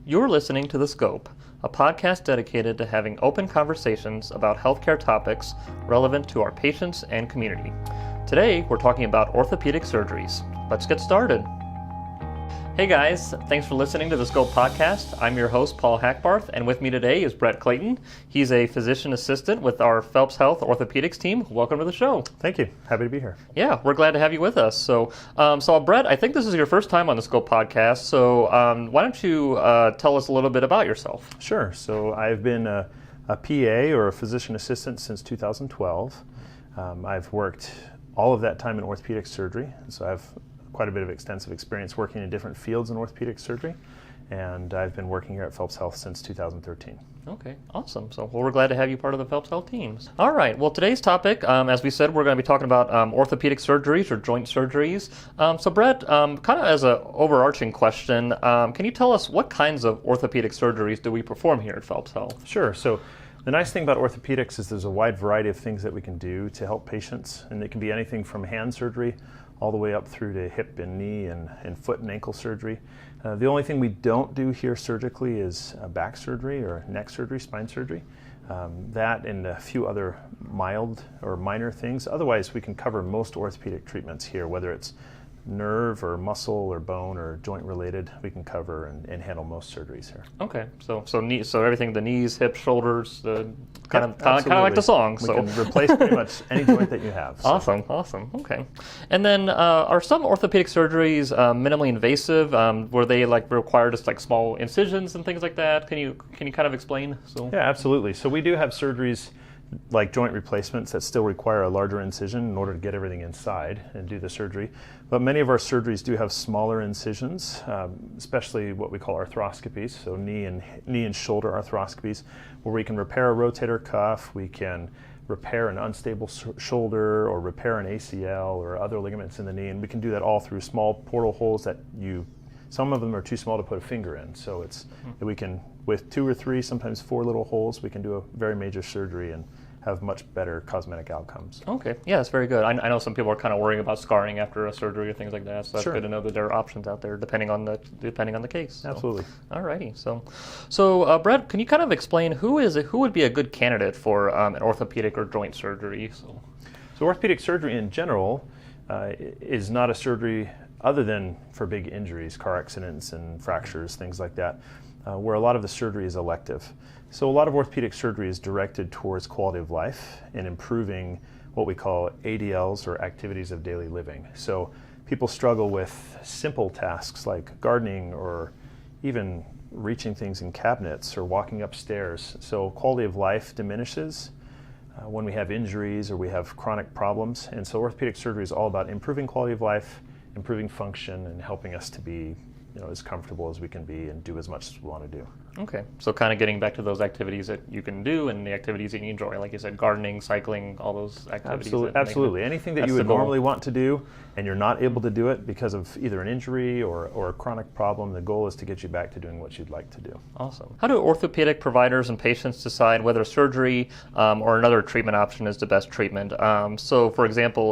You're listening to The Scope, a podcast dedicated to having open conversations about healthcare topics relevant to our patients and community. Today, we're talking about orthopedic surgeries. Let's get started. Hey guys, thanks for listening to The Scope podcast. I'm your host, Paul Hackbarth, and with me today is Brett Clayton. He's a physician assistant with our Phelps Health orthopedics team. Welcome to the show. Thank you. Happy to be here. Yeah, we're glad to have you with us. So Brett, I think this is your first time on the Scope podcast, so why don't you tell us a little bit about yourself? Sure. So I've been a PA or a physician assistant since 2012. I've worked all of that time in orthopedic surgery, so I've quite a bit of extensive experience working in different fields in orthopedic surgery, and I've been working here at Phelps Health since 2013. Okay, awesome. So we're glad to have you part of the Phelps Health teams. All right, well, today's topic, as we said, we're going to be talking about orthopedic surgeries or joint surgeries. So Brett, kind of as an overarching question, can you tell us what kinds of orthopedic surgeries do we perform here at Phelps Health? Sure. So the nice thing about orthopedics is there's a wide variety of things that we can do to help patients, and it can be anything from hand surgery all the way up through to hip and knee and foot and ankle surgery. The only thing we don't do here surgically is back surgery or neck surgery, spine surgery. That and a few other mild or minor things. Otherwise, we can cover most orthopedic treatments here, whether it's nerve or muscle or bone or joint related, we can cover and handle most surgeries here. Okay, so everything, the knees, hips, shoulders, kind of like the song. We can replace pretty much any joint that you have. So. Awesome. Okay, and then are some orthopedic surgeries minimally invasive? Were they require just small incisions and things like that? Can you kind of explain? So yeah, absolutely. So we do have surgeries like joint replacements that still require a larger incision in order to get everything inside and do the surgery. But many of our surgeries do have smaller incisions, especially what we call arthroscopies, so knee and shoulder arthroscopies, where we can repair a rotator cuff, we can repair an unstable shoulder or repair an ACL or other ligaments in the knee, and we can do that all through small portal holes that some of them are too small to put a finger in, so we can, with 2 or 3, sometimes 4 little holes, we can do a very major surgery and have much better cosmetic outcomes. Okay, yeah, that's very good. I know some people are kind of worrying about scarring after a surgery or things like that, so that's good to know that there are options out there depending on the case. So. Absolutely. Alrighty, so Brett, can you kind of explain who would be a good candidate for an orthopedic or joint surgery? So orthopedic surgery in general is not a surgery other than for big injuries, car accidents and fractures, things like that, where a lot of the surgery is elective. So a lot of orthopedic surgery is directed towards quality of life and improving what we call ADLs or activities of daily living. So people struggle with simple tasks like gardening or even reaching things in cabinets or walking upstairs. So quality of life diminishes when we have injuries or we have chronic problems. And so orthopedic surgery is all about improving quality of life, improving function, and helping us to be as comfortable as we can be and do as much as we want to do. Okay, so kind of getting back to those activities that you can do and the activities that you enjoy, like you said, gardening, cycling, all those activities. Absolutely. Anything that you would normally want to do and you're not able to do it because of either an injury or a chronic problem, the goal is to get you back to doing what you'd like to do. Awesome. How do orthopedic providers and patients decide whether surgery or another treatment option is the best treatment? So, for example,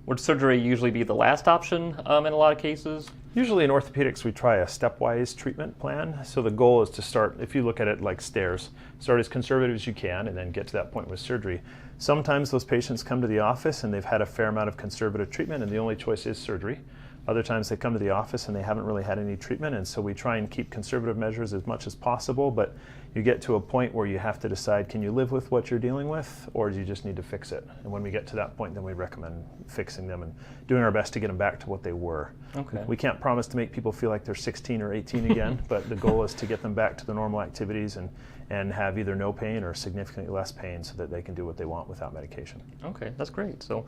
would surgery usually be the last option in a lot of cases? Usually in orthopedics, we try a stepwise treatment plan. So the goal is to start, if you look at it like stairs, start as conservative as you can and then get to that point with surgery. Sometimes those patients come to the office and they've had a fair amount of conservative treatment and the only choice is surgery. Other times they come to the office and they haven't really had any treatment, and so we try and keep conservative measures as much as possible, but you get to a point where you have to decide, can you live with what you're dealing with, or do you just need to fix it? And when we get to that point, then we recommend fixing them and doing our best to get them back to what they were. Okay. We can't promise to make people feel like they're 16 or 18 again, but the goal is to get them back to the normal activities and have either no pain or significantly less pain so that they can do what they want without medication. Okay, that's great. So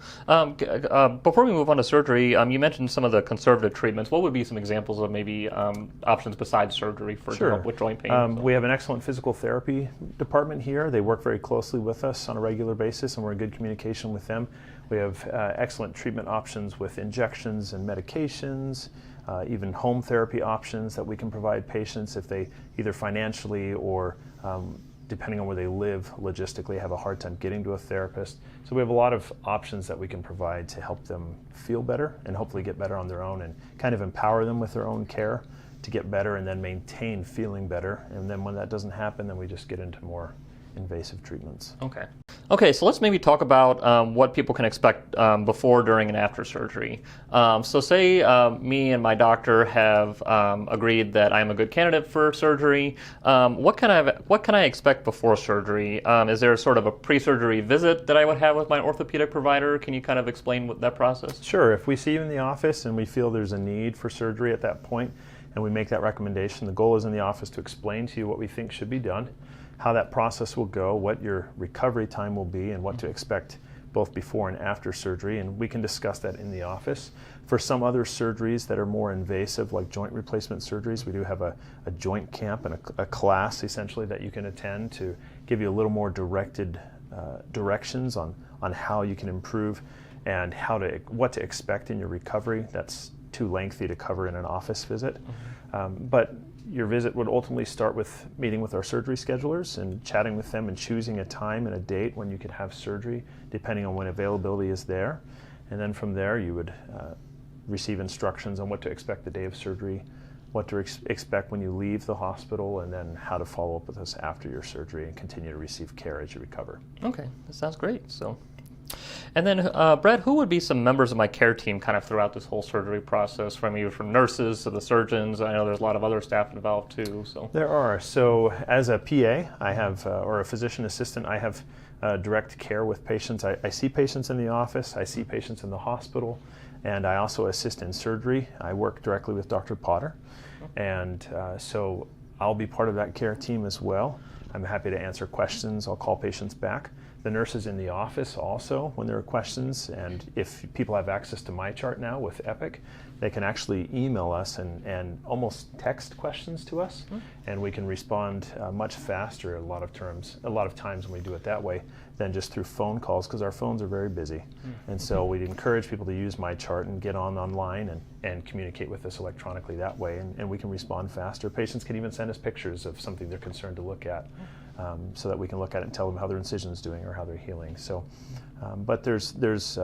before we move on to surgery, you mentioned some of the conservative treatments. What would be some examples of maybe options besides surgery to help with joint pain? We have an excellent physical therapy department here. They work very closely with us on a regular basis, and we're in good communication with them. We have excellent treatment options with injections and medications, even home therapy options that we can provide patients if they either financially or depending on where they live logistically have a hard time getting to a therapist. So we have a lot of options that we can provide to help them feel better and hopefully get better on their own and kind of empower them with their own care to get better and then maintain feeling better. And then when that doesn't happen, then we just get into more invasive treatments. Okay, so let's maybe talk about what people can expect before, during, and after surgery. So say me and my doctor have agreed that I'm a good candidate for surgery. What can I expect before surgery? Is there sort of a pre-surgery visit that I would have with my orthopedic provider? Can you kind of explain that process? Sure. If we see you in the office and we feel there's a need for surgery at that point, and we make that recommendation, the goal is in the office to explain to you what we think should be done, how that process will go, what your recovery time will be, and what to expect both before and after surgery, and we can discuss that in the office. For some other surgeries that are more invasive, like joint replacement surgeries, we do have a joint camp and a class essentially that you can attend to give you a little more directed directions on how you can improve and what to expect in your recovery. That's too lengthy to cover in an office visit. But your visit would ultimately start with meeting with our surgery schedulers and chatting with them and choosing a time and a date when you could have surgery, depending on when availability is there. And then from there, you would receive instructions on what to expect the day of surgery, what to expect when you leave the hospital, and then how to follow up with us after your surgery and continue to receive care as you recover. Okay, that sounds great. And then, Brett, who would be some members of my care team kind of throughout this whole surgery process, from nurses to the surgeons? I know there's a lot of other staff involved too. So there are. So as a PA, I have, or a physician assistant, I have direct care with patients. I see patients in the office, I see patients in the hospital, and I also assist in surgery. I work directly with Dr. Potter, and so I'll be part of that care team as well. I'm happy to answer questions. I'll call patients back. The nurses in the office also, when there are questions, and if people have access to my chart now with Epic, they can actually email us and almost text questions to us, and we can respond much faster a lot of times when we do it that way than just through phone calls, because our phones are very busy. And so we'd encourage people to use my chart and get online and communicate with us electronically that way, and we can respond faster. Patients can even send us pictures of something they're concerned to look at, so that we can look at it and tell them how their incision is doing or how they're healing. So, but there's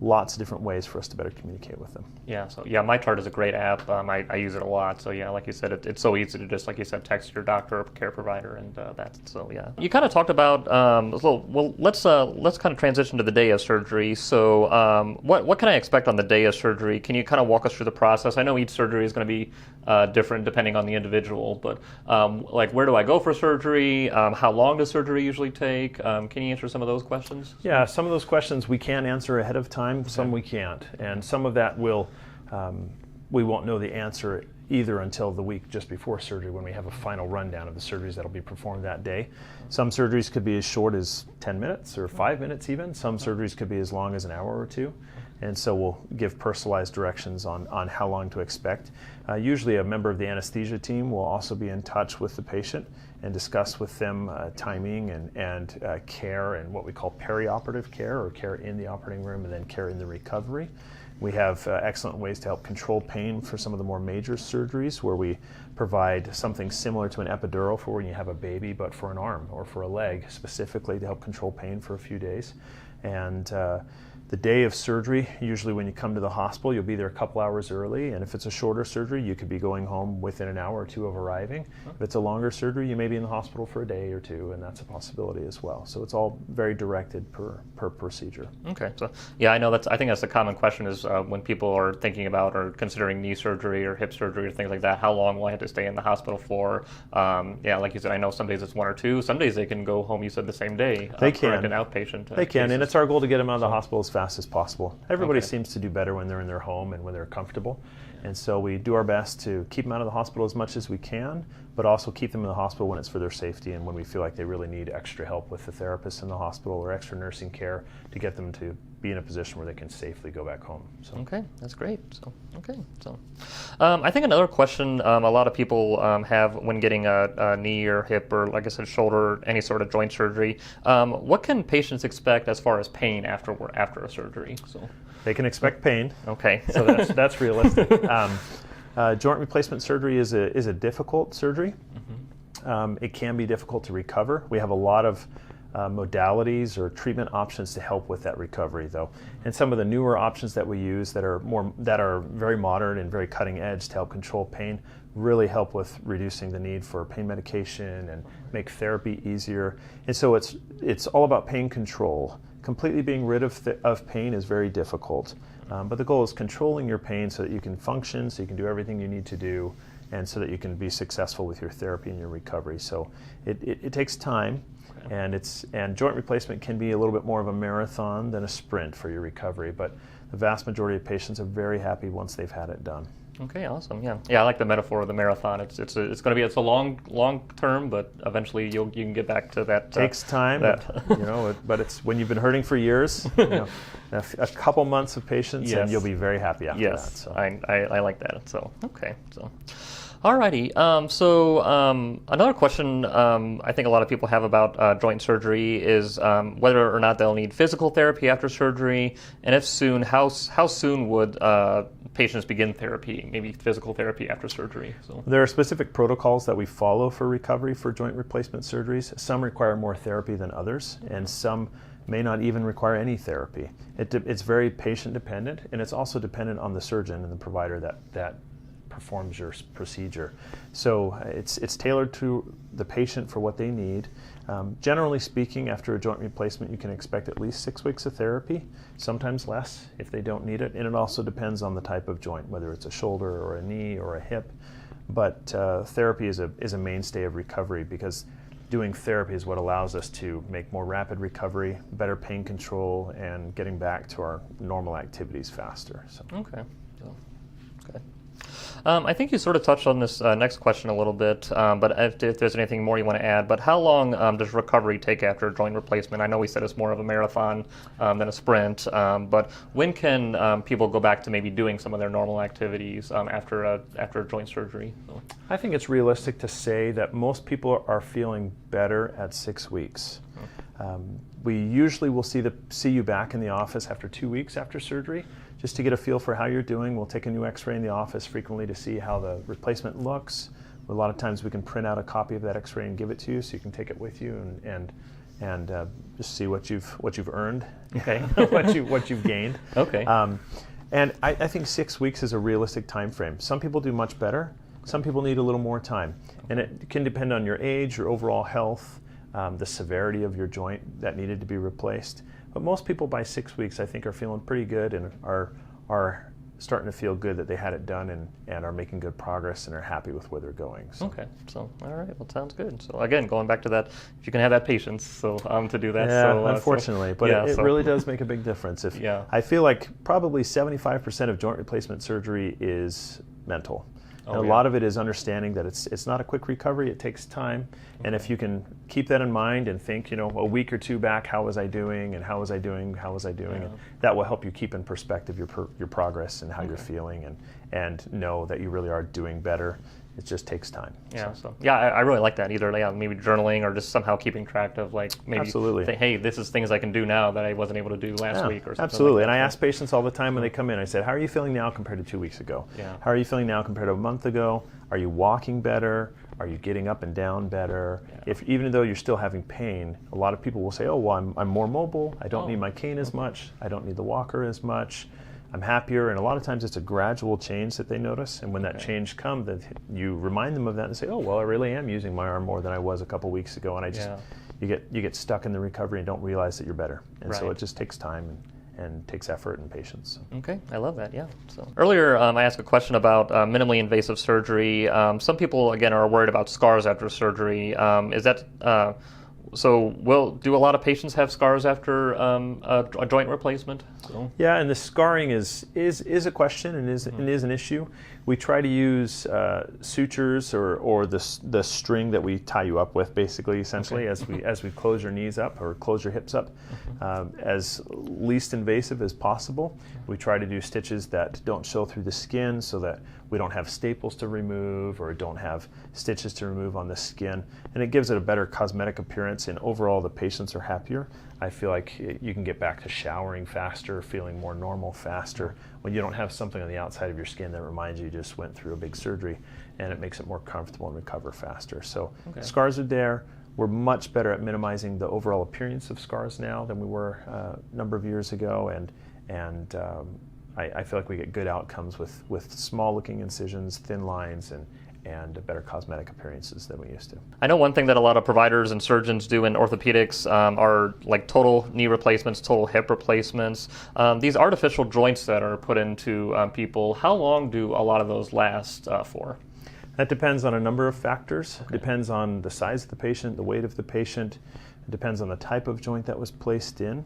lots of different ways for us to better communicate with them. Yeah, so yeah, my chart is a great app. I use it a lot. So yeah, like you said, it's so easy to just, like you said, text your doctor or care provider, and that's so yeah. You kind of talked about let's kind of transition to the day of surgery. So what can I expect on the day of surgery? Can you kind of walk us through the process? I know each surgery is going to be different depending on the individual, but like, where do I go for surgery? How long does surgery usually take? Can you answer some of those questions? Yeah, some of those questions we can answer ahead of time. Some we can't, and some of that we won't know the answer either until the week just before surgery, when we have a final rundown of the surgeries that will be performed that day. Some surgeries could be as short as 10 minutes or 5 minutes even. Some surgeries could be as long as an hour or two. And so we'll give personalized directions on how long to expect. Usually a member of the anesthesia team will also be in touch with the patient and discuss with them timing and care, and what we call perioperative care, or care in the operating room, and then care in the recovery. We have excellent ways to help control pain for some of the more major surgeries, where we provide something similar to an epidural for when you have a baby, but for an arm or for a leg specifically, to help control pain for a few days. And the day of surgery, usually when you come to the hospital, you'll be there a couple hours early, and if it's a shorter surgery, you could be going home within an hour or two of arriving. If it's a longer surgery, you may be in the hospital for a day or two, and that's a possibility as well. So it's all very directed per procedure. Okay, so yeah, I think that's a common question, is when people are thinking about or considering knee surgery or hip surgery or things like that, how long will I have to stay in the hospital for? Yeah, like you said, I know some days it's 1 or 2, some days they can go home, you said, the same day. They can. An outpatient. They can, cases. And it's our goal to get them out of the hospital as fast as possible. Everybody seems to do better when they're in their home and when they're comfortable. And so we do our best to keep them out of the hospital as much as we can, but also keep them in the hospital when it's for their safety and when we feel like they really need extra help with the therapist in the hospital or extra nursing care to get them to be in a position where they can safely go back home. So. Okay, that's great. I think another question a lot of people have when getting a knee or hip or, like I said, shoulder, any sort of joint surgery, what can patients expect as far as pain after a surgery? So they can expect pain. Okay, so that's realistic. Joint replacement surgery is a difficult surgery. It can be difficult to recover. We have a lot of modalities or treatment options to help with that recovery, though, and some of the newer options that we use that are very modern and very cutting edge to help control pain really help with reducing the need for pain medication and make therapy easier. And so it's all about pain control. Completely being rid of pain is very difficult, but the goal is controlling your pain so that you can function, so you can do everything you need to do, and so that you can be successful with your therapy and your recovery. So it takes time, and joint replacement can be a little bit more of a marathon than a sprint for your recovery, but the vast majority of patients are very happy once they've had it done. Okay, awesome. Yeah, I like the metaphor of the marathon. It's going to be a long term, but eventually you can get back to that. Takes time, but it's when you've been hurting for years. A couple months of patience, and you'll be very happy after that. So. I like that. So okay, so. Alrighty. Another question I think a lot of people have about joint surgery is whether or not they'll need physical therapy after surgery, and if soon, how soon would patients begin therapy, maybe physical therapy after surgery? So. There are specific protocols that we follow for recovery for joint replacement surgeries. Some require more therapy than others, and some may not even require any therapy. It's very patient dependent, and it's also dependent on the surgeon and the provider that performs your procedure. So it's tailored to the patient for what they need. Generally speaking, after a joint replacement, you can expect at least 6 weeks of therapy, sometimes less if they don't need it. And it also depends on the type of joint, whether it's a shoulder or a knee or a hip. But therapy is a mainstay of recovery, because doing therapy is what allows us to make more rapid recovery, better pain control, and getting back to our normal activities faster. So. Okay. I think you sort of touched on this next question a little bit, but if there's anything more you want to add. But how long does recovery take after a joint replacement? I know we said it's more of a marathon than a sprint, but when can people go back to maybe doing some of their normal activities after a joint surgery? So. I think it's realistic to say that most people are feeling better at 6 weeks. We usually will see you back in the office after 2 weeks after surgery, just to get a feel for how you're doing. We'll take a new x-ray in the office frequently to see how the replacement looks. A lot of times we can print out a copy of that x-ray and give it to you, so you can take it with you and just see what you've earned, okay. what you've gained. Okay. And I think 6 weeks is a realistic time frame. Some people do much better. Some people need a little more time. And it can depend on your age, your overall health, the severity of your joint that needed to be replaced. But most people by 6 weeks, I think, are feeling pretty good and are starting to feel good that they had it done and are making good progress and are happy with where they're going. So. Okay, so all right, well, sounds good. So again, going back to that, if you can have that patience, so to do that. Yeah, so, unfortunately, but it really does make a big difference. I feel like probably 75% of joint replacement surgery is mental. And a lot of it is understanding that it's not a quick recovery, it takes time. And if you can keep that in mind and think, a week or two back, how was I doing, and how was I doing, and that will help you keep in perspective your progress and how you're feeling, and know that you really are doing better. It just takes time. Yeah, so I really like that. Either maybe journaling or just somehow keeping track of maybe absolutely. Say, hey, this is things I can do now that I wasn't able to do last week or something. Absolutely. Like that. And I ask patients all the time when they come in, I said, how are you feeling now compared to 2 weeks ago? Yeah. How are you feeling now compared to a month ago? Are you walking better? Are you getting up and down better? Yeah. Even though you're still having pain, a lot of people will say, oh, well, I'm more mobile. I don't need my cane as much. I don't need the walker as much. I'm happier, and a lot of times it's a gradual change that they notice, and when that change comes, that you remind them of that and say, oh, well, I really am using my arm more than I was a couple weeks ago, and you get stuck in the recovery and don't realize that you're better, and so it just takes time and takes effort and patience. Okay, I love that, yeah. So earlier I asked a question about minimally invasive surgery. Some people, again, are worried about scars after surgery. Is that... So, do a lot of patients have scars after a joint replacement? So. Yeah, and the scarring is a question and is an issue. We try to use sutures or the string that we tie you up with, basically, essentially, as we close your knees up or close your hips up, as least invasive as possible. We try to do stitches that don't show through the skin, so that we don't have staples to remove or don't have stitches to remove on the skin, and it gives it a better cosmetic appearance, and overall the patients are happier. I feel like you can get back to showering faster, feeling more normal faster, when you don't have something on the outside of your skin that reminds you just went through a big surgery, and it makes it more comfortable and recover faster. So scars are there. We're much better at minimizing the overall appearance of scars now than we were a number of years ago, and I feel like we get good outcomes with small looking incisions, thin lines, and better cosmetic appearances than we used to. I know one thing that a lot of providers and surgeons do in orthopedics are like total knee replacements, total hip replacements. These artificial joints that are put into people, how long do a lot of those last for? That depends on a number of factors. It depends on the size of the patient, the weight of the patient. It depends on the type of joint that was placed in.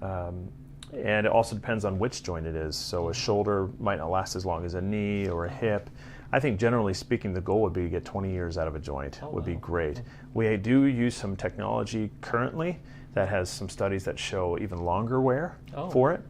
And it also depends on which joint it is. So a shoulder might not last as long as a knee or a hip. I think generally speaking, the goal would be to get 20 years out of a joint would be great. We do use some technology currently that has some studies that show even longer wear for it.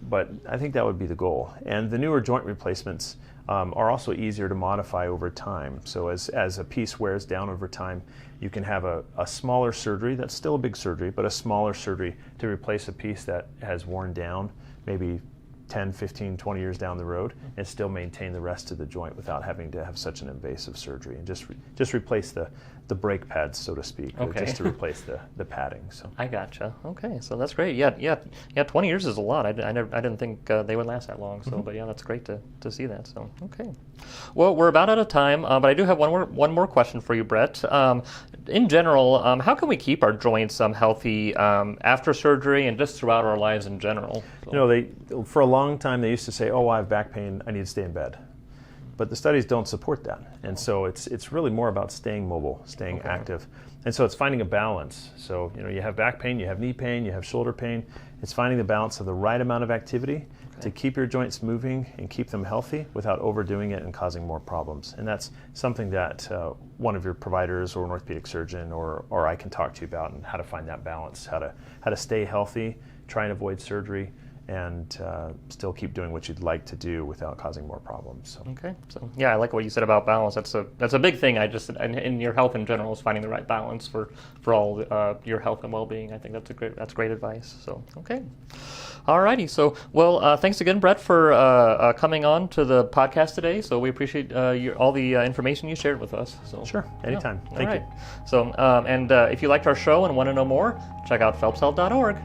But I think that would be the goal. And the newer joint replacements are also easier to modify over time. So as a piece wears down over time, you can have a smaller surgery, that's still a big surgery, but a smaller surgery to replace a piece that has worn down maybe 10, 15, 20 years down the road and still maintain the rest of the joint without having to have such an invasive surgery, and just replace the brake pads, so to speak, just to replace the padding. So I gotcha. Okay, so that's great. Yeah. 20 years is a lot. I didn't think they would last that long. So, but yeah, that's great to see that. So, okay. Well, we're about out of time, but I do have one more question for you, Brett. In general, how can we keep our joints healthy after surgery and just throughout our lives in general? So. You know, for a long time they used to say, "Oh, I have back pain. I need to stay in bed." But the studies don't support that. And so it's really more about staying mobile, staying active. And so it's finding a balance. So, you know, you have back pain, you have knee pain, you have shoulder pain. It's finding the balance of the right amount of activity to keep your joints moving and keep them healthy without overdoing it and causing more problems. And that's something that one of your providers or an orthopedic surgeon or I can talk to you about, and how to find that balance, how to stay healthy, try and avoid surgery, and still keep doing what you'd like to do without causing more problems. So. Okay, so yeah, I like what you said about balance. That's a big thing. In your health in general, is finding the right balance for all your health and well-being. I think that's great advice. So okay, alrighty. So well, thanks again, Brett, for coming on to the podcast today. So we appreciate all the information you shared with us. So sure, anytime. Thank you. So and if you liked our show and want to know more, check out phelpshealth.org.